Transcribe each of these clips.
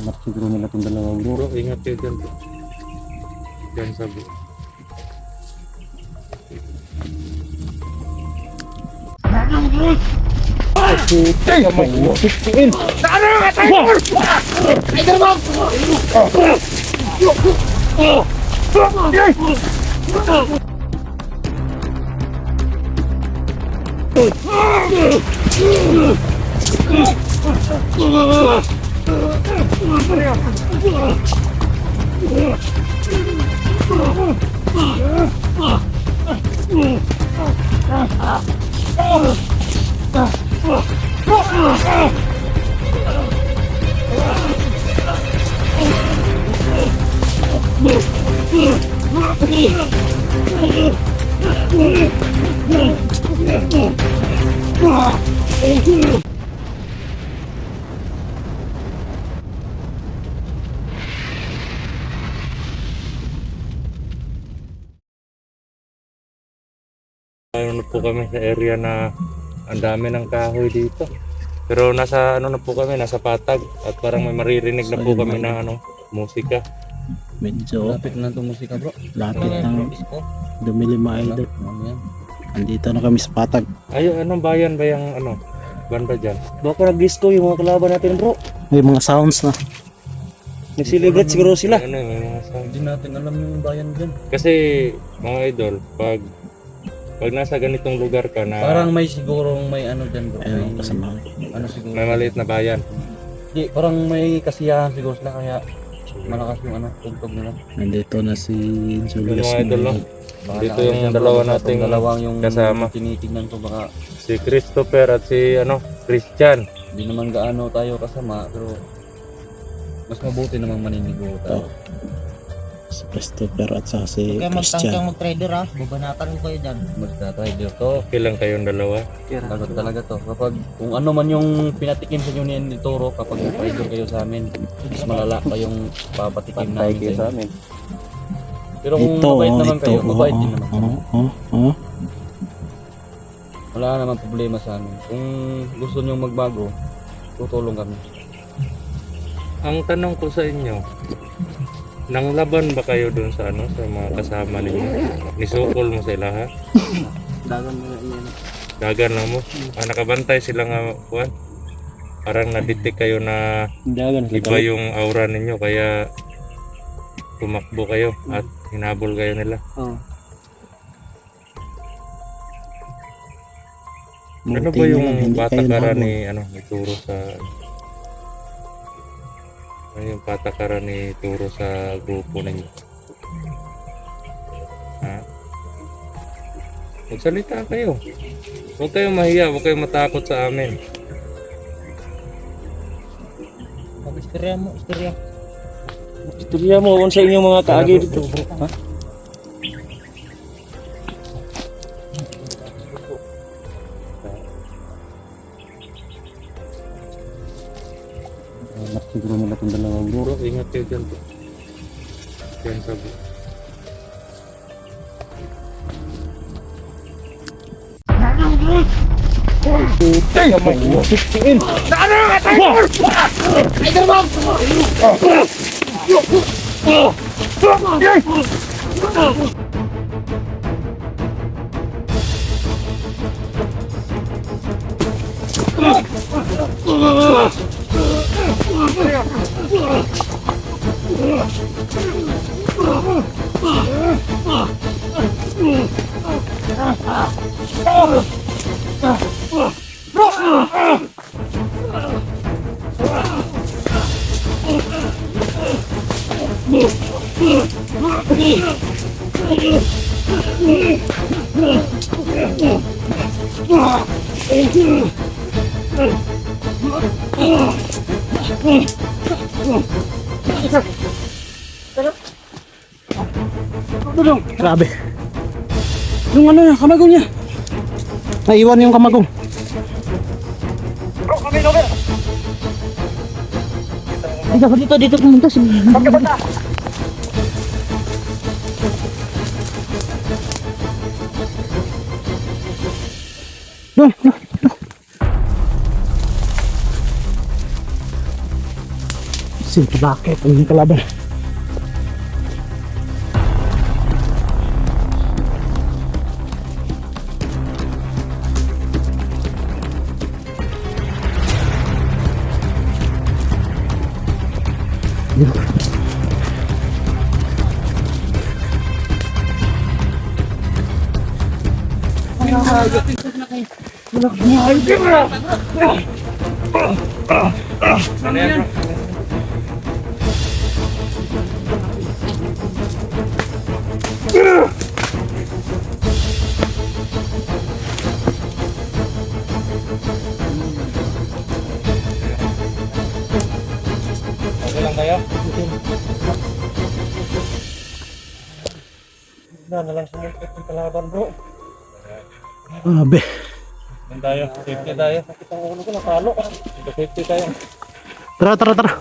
Hanap siguro nila itong dalawa bro. Bro, ingat kayo dyan bro. Dyan sabi. Ayun na po kami sa area na ang dami ng kahoy dito. Pero nasa ano na po kami, nasa patag at parang may maririnig na po kami na ano, musika. Medyo Lapit na itong musika bro. lapit ng dumili mga idol. Andito na kami sa patag. Ay, anong bayan ba yung ano, banda dyan? Baka nag-disco yung mga kalaban natin bro. May mga sounds na. Nag-celebrate siguro sila. Ano, may mga sound. Hindi natin alam yung bayan dyan. Kasi mga idol, pag nasa ganitong lugar ka na Parang may sigurong may ano dyan bro. Ayun, May, kasama. ano siguro. may maliit na bayan. Hindi, parang may kasiyahan siguro sila kaya malakas yung ano, tugtog nila. Nandito na si Yung Julius. mga idol, no? Baka Dito na- yung dyan, bro, dalawa itong nating dalawang yung kasama. tinitignan ko baka Si Christopher at si ano, Christian. hindi naman gaano tayo kasama pero mas mabuti namang maninigo tayo. Si Christopher at saka si Kaya Christian. magtangkang mag-trader ha, babanatan ko kayo dyan. Magta-trader to. Okay lang kayong dalawa. Lagot talaga to. Kapag kung ano man yung pinatikim sa inyo ni Toro, kapag trader kayo sa amin, mas malala pa yung papatikim namin sa inyo. Pero kung Ito, mabait naman ito, kayo, mabait din naman. oh. Wala naman problema sa amin. Kung gusto nyo magbago, tutulong kami. Ang tanong ko sa inyo, nang laban ba kayo dun sa ano, sa mga kasama ninyo? Nisukol mo sila ha? Dagan mo yan. Dagan lang mo? Nakabantay sila nga, Juan? Parang naditik kayo na Dagan iba yung aura ninyo, kaya tumakbo kayo at hinabol kayo nila. Ano ba yung patakaran ni Turo sa ano yung patakaran ni Turo sa grupo ninyo? Ha? Magsalita kayo. Huwag kayong mahiya, huwag kayong matakot sa amin. Mag-istorya mo, istorya. Istorya mo kung sa inyong mga kaagi dito. Ha? Hanap siguro nila itong dalawa bro. Bro, ingat kayo dyan bro. Dyan sabi. Grabe. Yung ano na, kamagong niya. Naiwan yung kamagong. Ay, dapat dito pumunta si... Si Kasi bakit ang kalaban? Ano yan, bro? Okay lang kayo? Na lang sumulpot ng kalaban bro. Abe. Yan tayo, safety tayo. Sakit ang ulo ko, natalo. Safety tayo. Tara, tara, tara.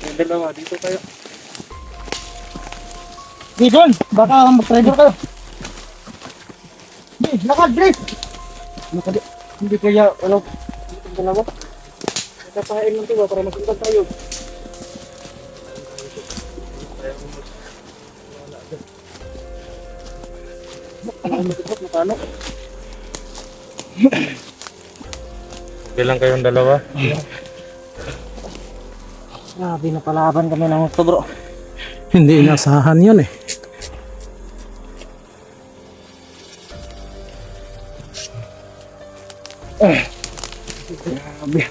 Yung dalawa, dito tayo. Di doon, baka mag-trailer kayo. Di, lakad, Drake. Nakadi, hindi kaya, ano, itong dalawa. Nagkapain lang ito para masundan tayo. Natalo. Okay lang kayong dalawa. Grabe na palaban kami ng gusto bro. Hindi inasahan yun eh. Grabe.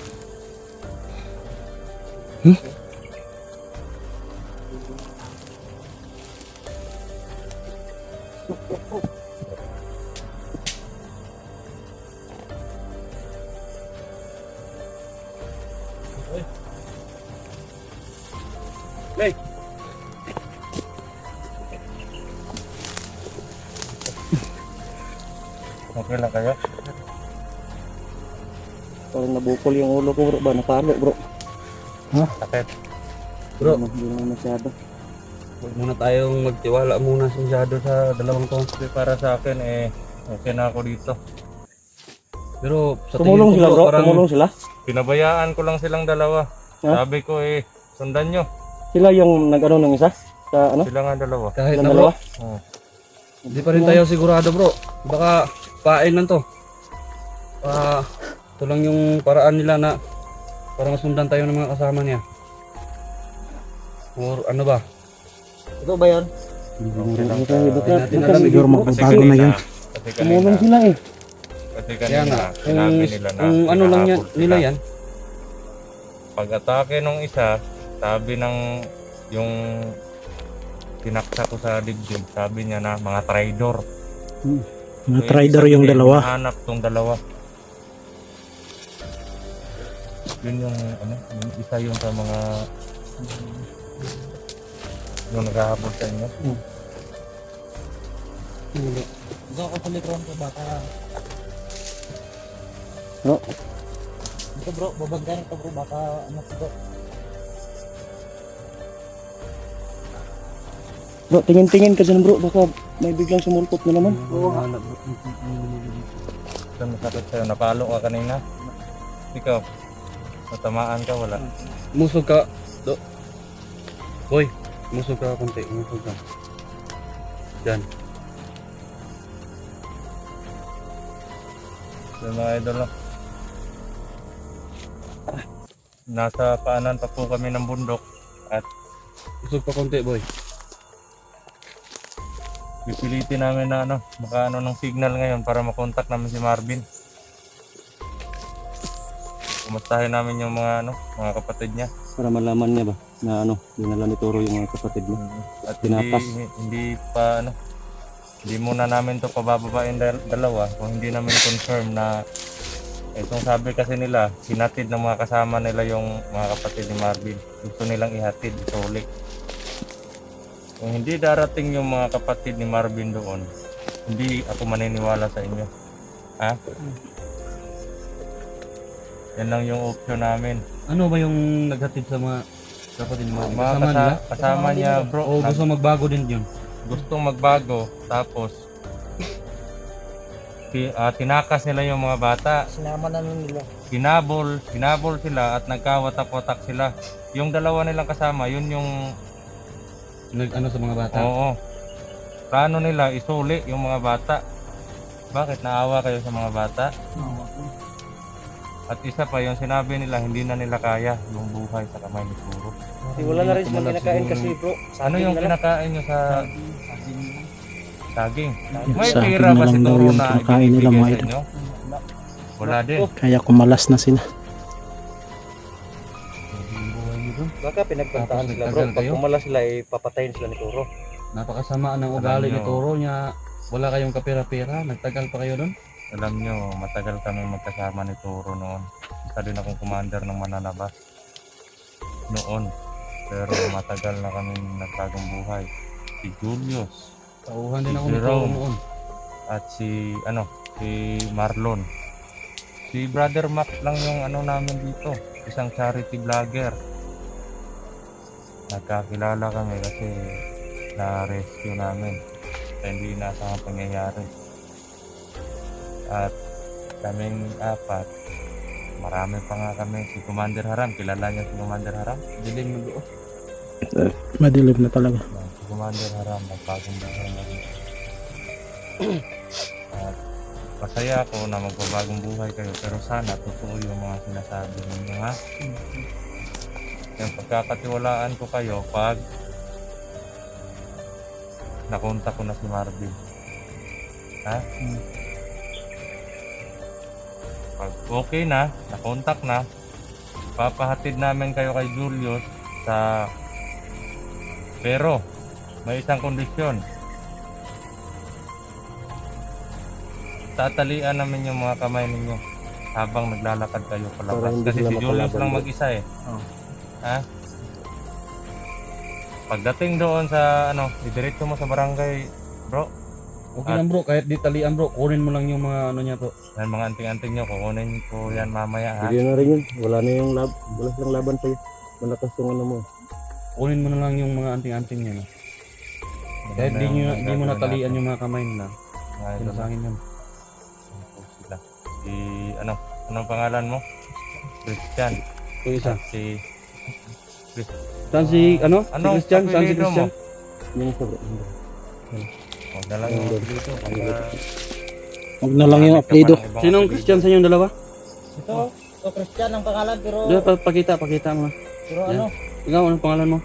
Okay lang kayo? Parang nabukol yung ulo ko bro ba? Napalo bro. Sakit. Bro. Hindi naman masyado. Huwag muna tayong magtiwala muna masyado sa dalawang to. Kasi para sa akin okay na ako dito. Pero sa Tumulong tingin sila ko bro, parang tumulong sila. Pinabayaan ko lang silang dalawa. Ha? Sabi ko sundan nyo. Sila yung nag-ano ng isa? Sa ano? Sila nga dalawa. kahit Silang na dalawa? bro, Oh. hindi pa rin tayo sigurado bro. Baka pain lang to. Ito lang yung paraan nila na para masundan tayo ng mga kasama niya. Or ano ba? Ito ba yun? Okay lang Baka Hindi natin alam, siguro Kasi magbabago na yun. Kasi Tumulong sila eh. Kasi Kaya nga, kanina, sinabi nila na kung ano lang yan, hinahabol sila. nila yan. Pag-atake nung isa, sabi ng yung tinaksa ko sa dibdib, sabi niya na mga traidor. Mga So, trader ibig yung sabihin, dalawa. hinahanap tong dalawa. Yun yung yung isa yun sa mga yung naghahabol sa inyo. Ito ako sa likron ko baka... No? Ito bro, babagyan ito bro, baka ano ito. Bro, tingin-tingin ka dyan bro. Baka may biglang sumulpot na naman. Saan masakit sa'yo? Napalo ka kanina? Ikaw? Natamaan ka? Wala. Musog ka. Boy, musog ka konti. Musog ka. Diyan. So, mga idol, no? Nasa paanan pa po kami ng bundok at Musog pa konti boy. pipilitin namin na makaano ng signal ngayon para makontak namin si Marvin. Kumustahin namin yung mga mga kapatid niya. Para malaman niya ba na dinala ni Toro yung mga kapatid niya. At Tinapas. hindi muna namin to pabababain dalawa kung hindi namin confirm na itong sabi kasi nila, hinatid ng mga kasama nila yung mga kapatid ni Marvin. Gusto nilang ihatid, itulik. Kung hindi darating yung mga kapatid ni Marvin doon, hindi ako maniniwala sa inyo. Ha? Yan lang yung option namin. Ano ba yung naghatid sa mga kapatid mo? Mga Kasama nila? kasama niya, bro. O gusto magbago din yun? Gustong magbago, tapos tinakas nila yung mga bata. Sinama na nun nila. Hinabol sila at nagkawatak-watak sila. Yung dalawa nilang kasama, yun yung Nag-ano sa mga bata. oo. Plano nila isuli yung mga bata. Bakit naawa kayo sa mga bata? At isa pa yung sinabi nila hindi na nila kaya yung buhay sa kamay ni Turo. Wala na rin silang kinakain kasi bro. Ano yung kinakain nyo sa saging? May Saging pera na ba si lang daw Turo yung na kinakain nila, ibibigay mga sa idol. inyo? Wala din. Kaya kumalas na sila. Baka pinagbantaan Tapos sila bro. nagtagal Pag kayo? kumala sila ay papatayin sila ni Turo. Napakasama ng ugali ni nyo. Turo niya. Wala kayong kapera-pera. Nagtagal pa kayo doon. Alam nyo, matagal kami magkasama ni Turo noon. Isa din akong commander ng Mananabas. Noon. Pero matagal na kami nagbagong buhay. Si Julius Tauhan din ako ni Jerome. Turo noon. at si Marlon. Si Brother Mac lang yung namin dito. Isang charity vlogger. Nagkakilala kami kasi na-rescue namin. Kaya hindi inaasahang pangyayari. At kaming apat, marami pa nga kami. Si Commander Haram, kilala niyo si Commander Haram? Dilim mo doon. Madilim na talaga. Si Commander Haram, nagpagong buhay na rin. At masaya ako na magbabagong buhay kayo, pero sana totoo yung mga sinasabi ninyo, ha? Yung pagkakatiwalaan ko kayo pag nakontak ko na si Marvin. Ha? Pag okay na, nakontak na, papahatid namin kayo kay Julius sa... Pero, may isang kondisyon. Tatalian namin yung mga kamay ninyo habang naglalakad kayo palabas. Para hindi Kasi sila si Julius mapalaban lang doon. mag-isa eh. Ha? Pagdating doon sa idiretso mo sa barangay, bro. Okay lang bro, kahit di talian bro, kunin mo lang yung mga niya bro. Yan mga anting-anting nyo, kukunin ko yan mamaya, ha? Hindi na rin yun. Wala na yung wala silang laban sa'yo. Malakas yung mo. Kunin mo na lang yung mga anting-anting niya. No? Kahit Yan na yung di mo gagawin natalian natin. yung mga kamay nila. Mga idol. Pinasangin yun. Ano sila? Si, anong pangalan mo? Christian. Ito isa. At si, Saan si, si Christian? Saan si apelyido Christian? Yung sa bro. Huwag na lang yung apelyido. Huwag na lang yung apelido. Sinong Christian sa inyong dalawa? Ito Christian ang pangalan pero Diba, pakita mo. pero Yan. Ikaw, anong pangalan mo?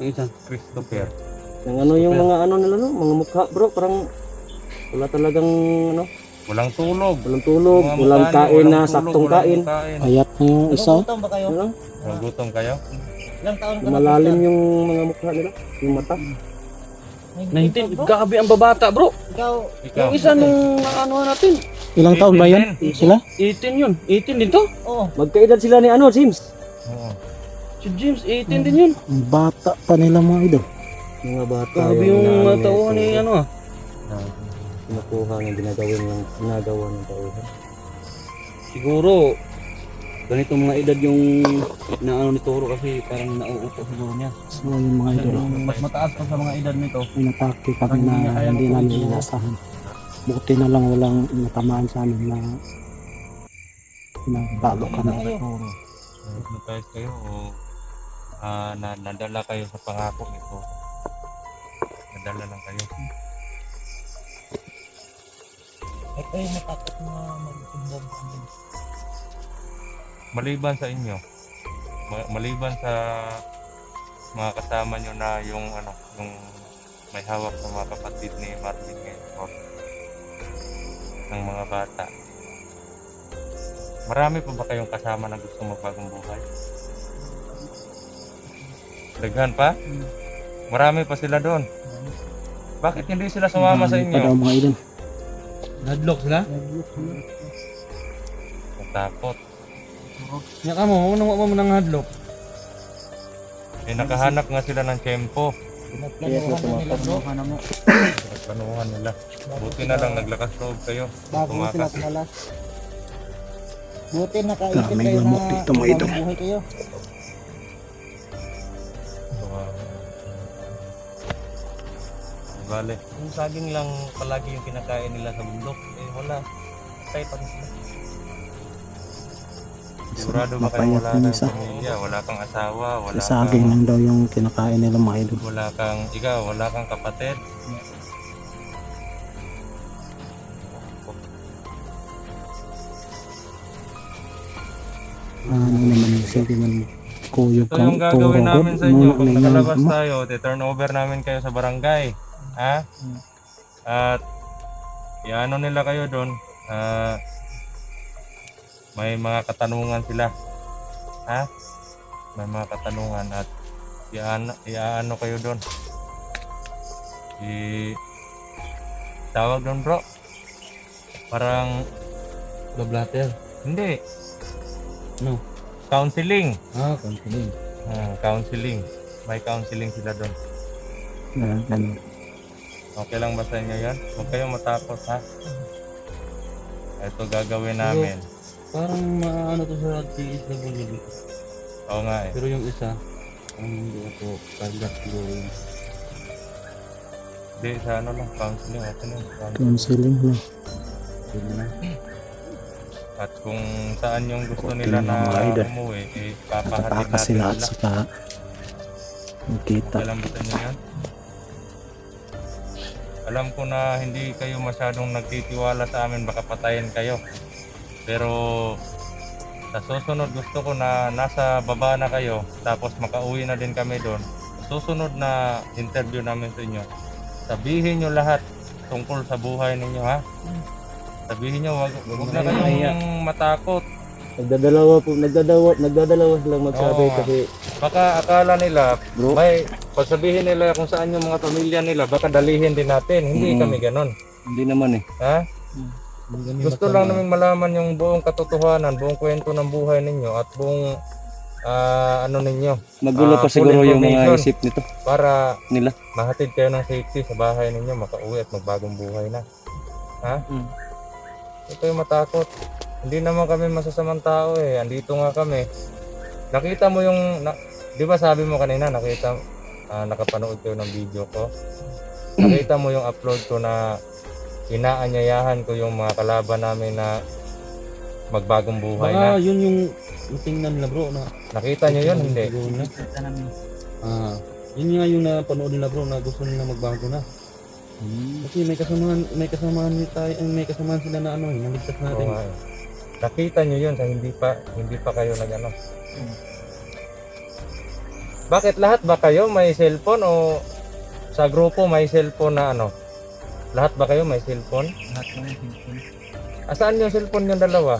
Yung isa. Christopher. Yung yung mga nila mga mukha bro, parang wala talagang Walang tulog. walang tulog, Mga walang mukha nyo, kain walang na tulog, saktong walang kain. kain. Ayat na yung isa. Nagugutom ba kayo? Ano lang, Nagutom kayo? Ilang taon ka na? malalim yung mga mukha nila, yung mata. 19. Grabe ang babata bro. Ikaw, Ikaw. Yung isa nung natin. Ilang taon ba yan? 18 Sila? 18 yun. 18 din to. oh, Magkaedad sila ni James. Oo. Si James, 18 din yun. Ang bata pa nila mga idol. Mga bata. Grabe yung tauhan ni Kinukuha ng ginagawa ng tauhan. Siguro, ganito mga edad yung ni Toro kasi parang nauupo siguro niya. So yung mga idol, Mas mataas pa sa mga edad nito. inatake kami na hindi namin inasahan. Buti na lang walang natamaan sa amin na pinagbago kami. Hypnotize kayo o nadala kayo sa pangako nito? Nadala lang kayo. ito yung matakot na magsumbong sa amin. Maliban sa inyo, maliban sa mga kasama nyo na yung may hawak sa mga kapatid ni Marvin ngayon or ng mga bata, marami pa ba kayong kasama na gusto magbagong buhay? Daghan pa? Marami pa sila doon. Bakit hindi sila sumama sa Pa daw inyo? mga idol. Nadlock sila? Natakot. Nga ka mo, mo ng hadlock. Eh, nakahanap nga sila ng tiyempo. Pinaplanuhan na nila bro. Planuhan nila. Buti na lang naglakas loob kayo. Bago sila Tumakas. kumalas. Buti nakaisip May kayo lamok na dito, mga idol. mabuhay kayo. Bale, yung saging lang palagi yung kinakain nila sa bundok. Eh wala. Patay pa rin sila. Sigurado ba kayo Mapayat wala yung kang isa. pamilya, wala kang asawa, wala Sa saging kang, lang daw yung kinakain nila mga idol. wala kang kapatid. Ano naman yung sige man kuyog Ito yung kang gagawin namin sa inyo. Pag muna nakalabas mo. tayo, turn over namin kayo sa barangay. Ha? At iano nila kayo doon. May mga katanungan sila. Ha? May mga katanungan at iaano kayo doon. Tawag doon bro. Parang Bablatter. hindi. No. Counseling. Counseling. Counseling. May counseling sila doon. Ganun. Okay lang ba sa inyo yan? Huwag kayong matakot ha. Ito gagawin namin. Parang maano to sa TSWD. Oo nga eh. Pero yung isa, hindi ako kagat siguro yun. Hindi, sa ano lang, counseling. Okay lang. Counseling no. Yun na. At kung saan yung gusto Okay nila lang, na mga idol. umuwi, papahatid Pataka natin sila at sila. saka magkita. Okay lang ba sa inyo yan? Alam ko na hindi kayo masyadong nagtitiwala sa amin, baka patayin kayo. Pero sa susunod gusto ko na nasa baba na kayo, tapos makauwi na din kami doon. Susunod na interview namin sa inyo, sabihin nyo lahat tungkol sa buhay ninyo ha. Sabihin nyo, wag na kayong matakot. Nagdadalawa silang magsabi Oo. kasi Baka akala nila, Bro. may pagsabihin nila kung saan yung mga pamilya nila, baka dalihin din natin. Hindi kami ganon. hindi naman eh. Ha? Gusto lang namin malaman yung buong katotohanan, buong kwento ng buhay ninyo at buong ano ninyo. Magulo pa full siguro yung mga information isip nito para nila. mahatid kayo ng safety sa bahay ninyo, makauwi at magbagong buhay na. Ha? Huwag kayong matakot. Hindi naman kami masasamang tao eh. Andito nga kami. Nakita mo yung, di ba sabi mo kanina, nakapanood kayo ng video ko. Nakita mo yung upload ko na inaanyayahan ko yung mga kalaban namin na magbagong buhay na. Baka yun yung tingnan nila bro na Nakita nyo yun? Hindi. siguro na. Kita namin. Yun nga yung napanood nila bro na gusto nila magbago na. Kasi may kasamaan sila na ano eh, naligtas Oo natin. nga eh. Nakita nyo yun sa hindi pa kayo nag-ano. Bakit lahat ba kayo may cellphone o sa grupo may cellphone na ano? Lahat ba kayo may cellphone? Lahat ng cellphone. Asaan yung cellphone yung dalawa?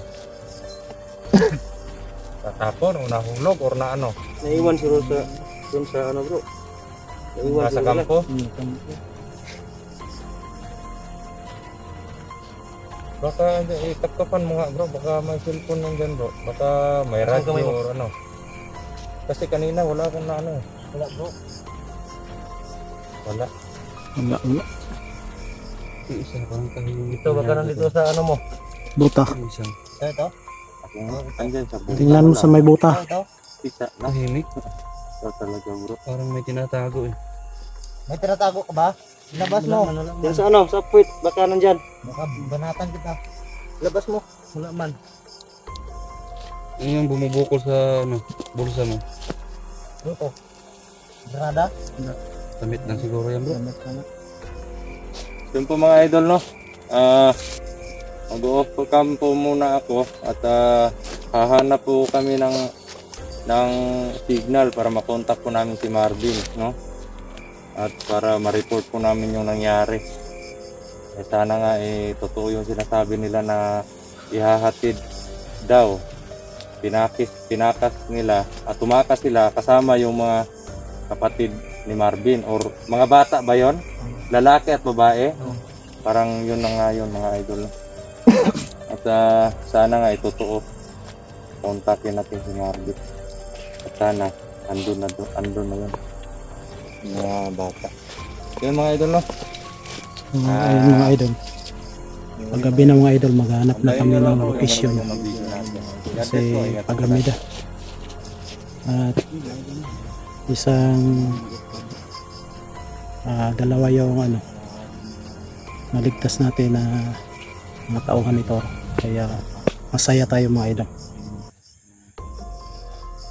Tatapon o nahulog or na ano? Naiwan siguro sa dun sa ano bro. Nasa kampo? Baka ikapkapan mo nga bro, baka may cellphone nandyan bro. Baka may radyo or ano. Kasi kanina wala akong na ano. Wala bro. Wala. Wala. Isa parang tahimik. Ito baka nandito sa ano mo. Buta. Isang Ito. andyan sa buhay. Tingnan mo sa may buta. Ito. Isa tahimik. Ito talaga bro. Parang may tinatago eh. May tinatago ka ba? Ilabas mo. Yan sa ano, sa puwit, baka nandyan. Baka banatan kita. Ilabas mo. Wala man. Yun yung bumubukol sa ano, bulsa mo. Ito. Granada. Damit lang siguro yan bro. Gamit ka na. Yun po mga idol no. Mag-overcome po muna ako at hahanap po kami ng signal para makontak po namin si Marvin no. At para ma-report po namin yung nangyari. Sana nga totoo yung sinasabi nila na ihahatid daw. Pinakas nila at tumakas sila kasama yung mga kapatid ni Marvin or mga bata ba yon? Lalaki at babae? Parang yun na nga yun mga idol. At sana nga totoo. Kontakin natin si Marvin. At sana andun na yun. Mga bata. Yun mga idol no? Ayun mga idol. Paggabi na mga idol, maghanap na kami ng location. Kasi paglamida. At isang dalawa yung ano, naligtas natin na mga tauhan nito. Kaya masaya tayo mga idol.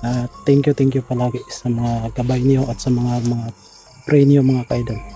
At thank you palagi sa mga gabay niyo at sa mga pray niyo mga ka-idol.